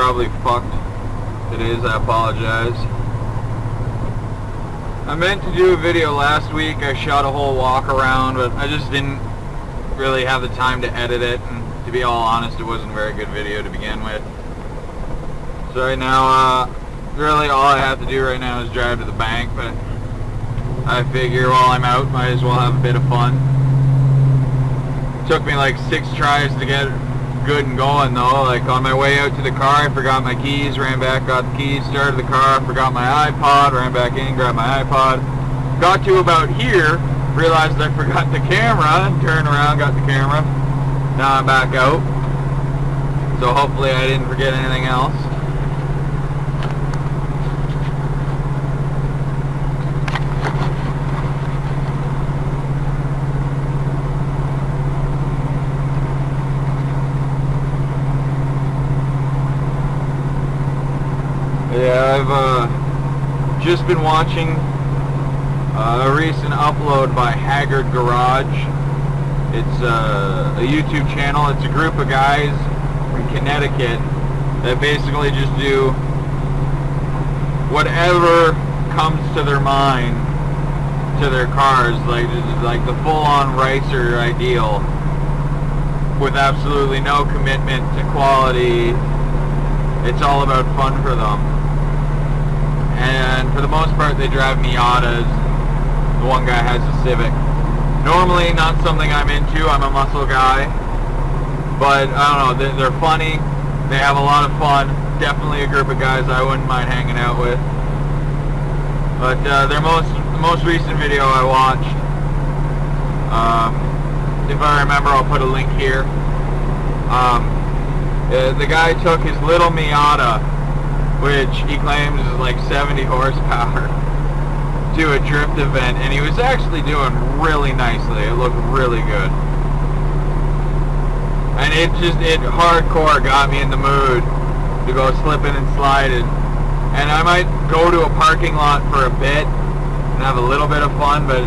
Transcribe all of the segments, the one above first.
probably fucked. If it is, I apologize. I meant to do a video last week. I shot a whole walk around, but I just didn't really have the time to edit it, and to be all honest, it wasn't a very good video to begin with. So right now, really all I have to do right now is drive to the bank, but I figure while I'm out, might as well have a bit of fun. Took me like 6 tries to get good and going though. Like on my way out to the car, I forgot my keys, ran back, got the keys, started the car, forgot my iPod, ran back in, grabbed my iPod. Got to about here, realized I forgot the camera, turned around, got the camera. Now I'm back out. So hopefully I didn't forget anything else. Yeah, I've just been watching a recent upload by Haggad Garage. It's a YouTube channel. It's a group of guys from Connecticut that basically just do whatever comes to their mind to their cars, like the full-on racer ideal, with absolutely no commitment to quality. It's all about fun for them. And for the most part, they drive Miatas. The one guy has a Civic. Normally, not something I'm into. I'm a muscle guy. But, I don't know, they're funny. They have a lot of fun. Definitely a group of guys I wouldn't mind hanging out with. But the most recent video I watched, if I remember, I'll put a link here. The guy took his little Miata, which he claims is like 70 horsepower, to a drift event, and he was actually doing really nicely. It looked really good. And it hardcore got me in the mood to go slipping and sliding. And I might go to a parking lot for a bit and have a little bit of fun, but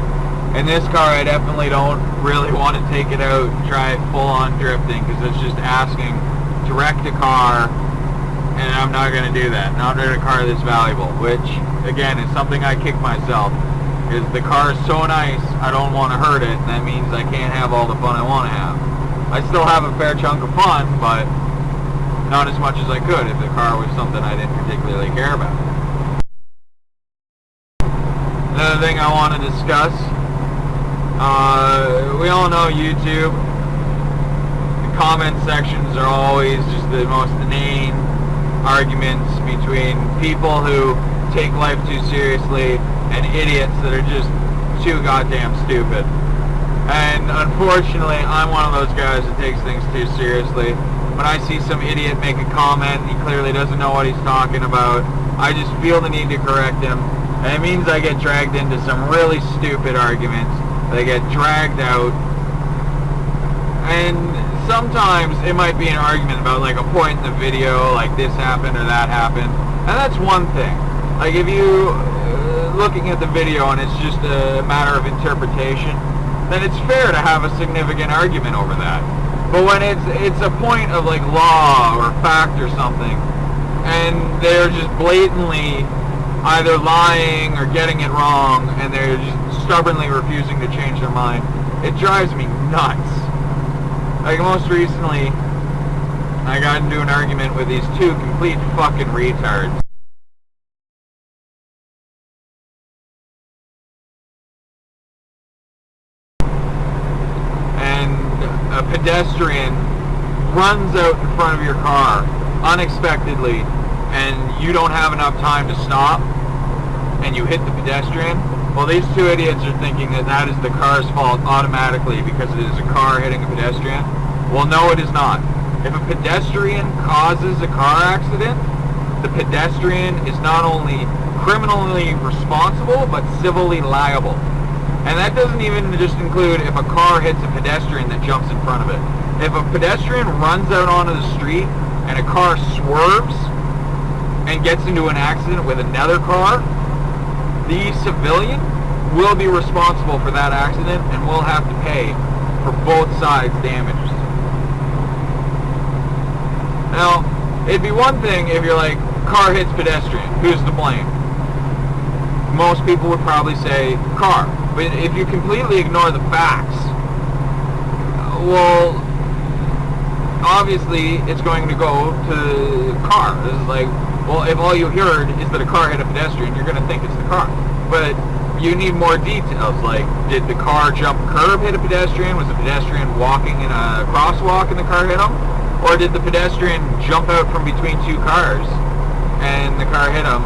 in this car I definitely don't really want to take it out and try full-on drifting, because it's just asking to wreck the car. And I'm not going to do that. Not in a car that's valuable, which, again, is something I kick myself. Because the car is so nice, I don't want to hurt it, and that means I can't have all the fun I want to have. I still have a fair chunk of fun, but not as much as I could if the car was something I didn't particularly care about. Another thing I want to discuss, we all know YouTube. The comment sections are always just the most inane arguments between people who take life too seriously and idiots that are just too goddamn stupid. And unfortunately, I'm one of those guys that takes things too seriously. When I see some idiot make a comment and he clearly doesn't know what he's talking about, I just feel the need to correct him. And it means I get dragged into some really stupid arguments. They get dragged out. And sometimes it might be an argument about like a point in the video, like this happened or that happened, and that's one thing. Like if you looking at the video and it's just a matter of interpretation, then it's fair to have a significant argument over that. But when it's a point of like law or fact or something, and they're just blatantly either lying or getting it wrong, and they're just stubbornly refusing to change their mind, it drives me nuts. Like most recently, I got into an argument with these two complete fucking retards. And a pedestrian runs out in front of your car unexpectedly, and you don't have enough time to stop, and you hit the pedestrian. Well, these two idiots are thinking that that is the car's fault automatically because it is a car hitting a pedestrian. Well, no, it is not. If a pedestrian causes a car accident, the pedestrian is not only criminally responsible, but civilly liable. And that doesn't even just include if a car hits a pedestrian that jumps in front of it. If a pedestrian runs out onto the street and a car swerves and gets into an accident with another car, the civilian will be responsible for that accident and will have to pay for both sides' damages. Now, it'd be one thing if you're like, car hits pedestrian, who's to blame? Most people would probably say car. But if you completely ignore the facts, well, obviously it's going to go to the car. This is like, well, if all you heard is that a car hit a pedestrian, you're going to think it's the car. But you need more details, like, did the car jump a curb, hit a pedestrian? Was the pedestrian walking in a crosswalk and the car hit him? Or did the pedestrian jump out from between two cars and the car hit him?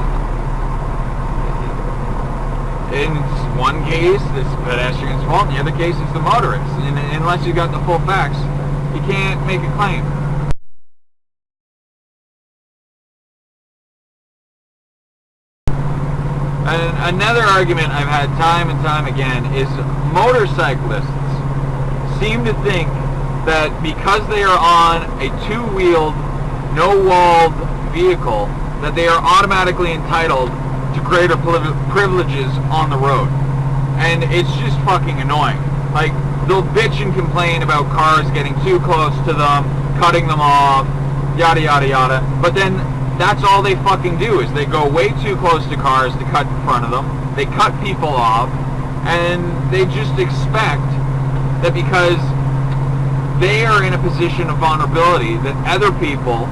In one case, it's the pedestrian's fault. In the other case, it's the motorist. And unless you got the full facts, you can't make a claim. And another argument I've had time and time again is motorcyclists seem to think that because they are on a two-wheeled, no-walled vehicle, that they are automatically entitled to greater privileges on the road. And it's just fucking annoying. Like, they'll bitch and complain about cars getting too close to them, cutting them off, yada yada yada. But then that's all they fucking do, is they go way too close to cars to cut in front of them. They cut people off, and they just expect that because they are in a position of vulnerability, that other people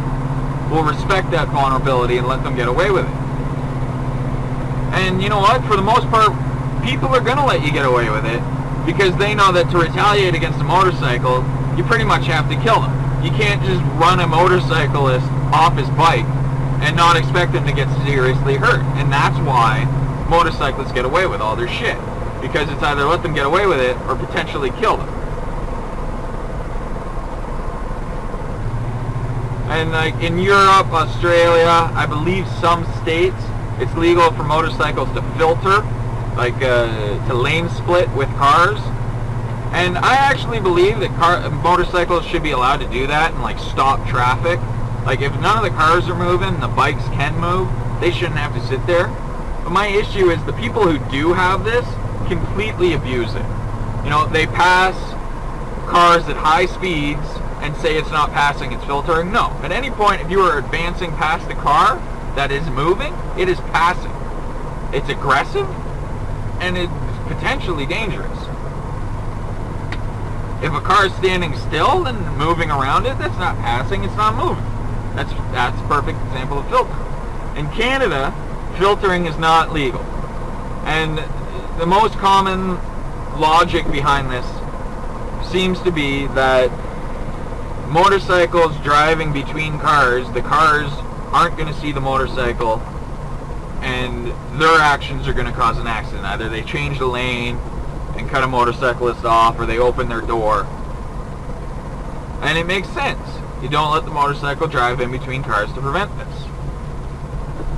will respect that vulnerability and let them get away with it. And you know what? For the most part, people are going to let you get away with it because they know that to retaliate against a motorcycle, you pretty much have to kill them. You can't just run a motorcyclist off his bike and not expect him to get seriously hurt. And that's why motorcyclists get away with all their shit. Because it's either let them get away with it or potentially kill them. And like in Europe, Australia, I believe some states, it's legal for motorcycles to filter, like to lane split with cars. And I actually believe that motorcycles should be allowed to do that and like stop traffic. Like if none of the cars are moving and the bikes can move, they shouldn't have to sit there. But my issue is the people who do have this completely abuse it. You know, they pass cars at high speeds and say it's not passing, it's filtering. No. At any point, if you are advancing past a car that is moving, it is passing. It's aggressive and it's potentially dangerous. If a car is standing still and moving around it, that's not passing, it's not moving. That's a perfect example of filtering. In Canada, filtering is not legal. And the most common logic behind this seems to be that motorcycles driving between cars, the cars aren't going to see the motorcycle and their actions are going to cause an accident. Either they change the lane and cut a motorcyclist off, or they open their door. And it makes sense. You don't let the motorcycle drive in between cars to prevent this.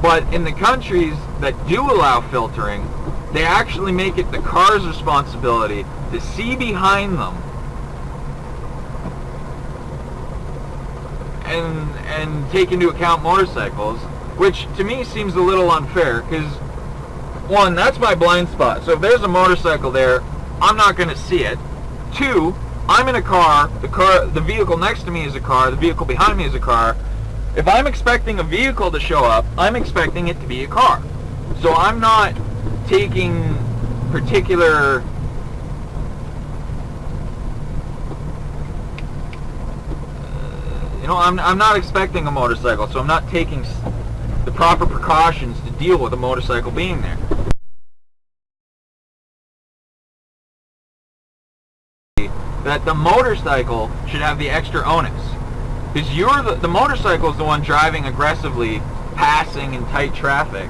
But in the countries that do allow filtering, they actually make it the car's responsibility to see behind them and take into account motorcycles, which to me seems a little unfair, because one, that's my blind spot. So if there's a motorcycle there, I'm not going to see it. Two, I'm in a car, the vehicle next to me is a car, the vehicle behind me is a car. If I'm expecting a vehicle to show up, I'm expecting it to be a car. So I'm not taking particular I'm not expecting a motorcycle, so I'm not taking the proper precautions to deal with a motorcycle being there. That the motorcycle should have the extra onus. Because the motorcycle is the one driving aggressively, passing in tight traffic.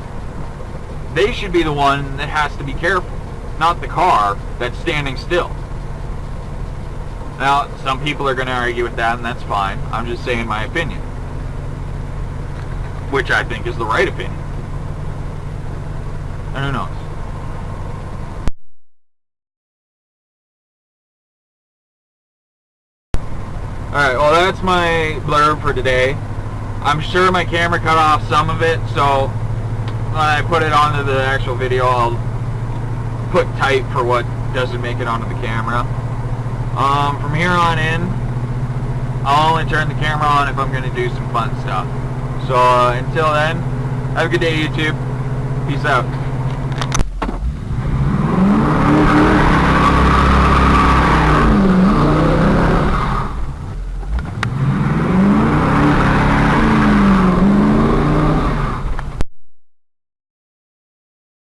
They should be the one that has to be careful, not the car that's standing still. Now, some people are going to argue with that, and that's fine. I'm just saying my opinion. Which I think is the right opinion. And who knows? Alright, well that's my blurb for today. I'm sure my camera cut off some of it, so when I put it onto the actual video, I'll put type for what doesn't make it onto the camera. From here on in, I'll only turn the camera on if I'm going to do some fun stuff. So until then, have a good day, YouTube. Peace out.